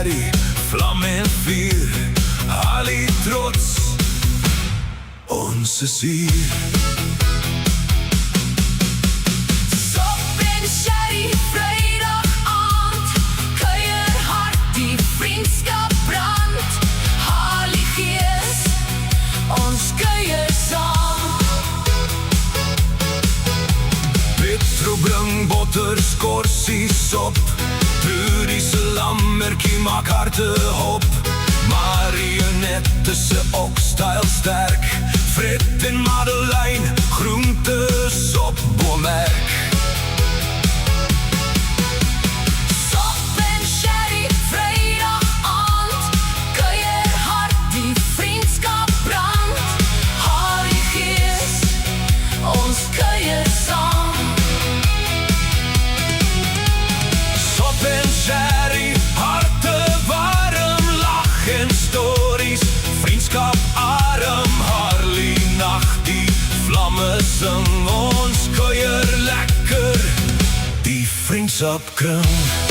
sherry, vlam en vuur, Harley trots, onze ziel. Sop en sherry, vrijdagavond, kuierhard, die vriendschap brandt. Harley gees, ons kuiersang. Petro bring botter, skorsies op, Trudy se lammerkie maak harte hop. Marionette se ook stijlsterk, Fred en Madeleine, groentes op boommerk. Sop en sherry, vrijdagavond, kuierhard, die vriendschap brandt. Harley gees, ons kuiersang. Sop en sherry, harte warm, lach en stories, vriendskap arm, Harley nacht, die vlammen zing, ons kuier lekker, die vriendskap kring.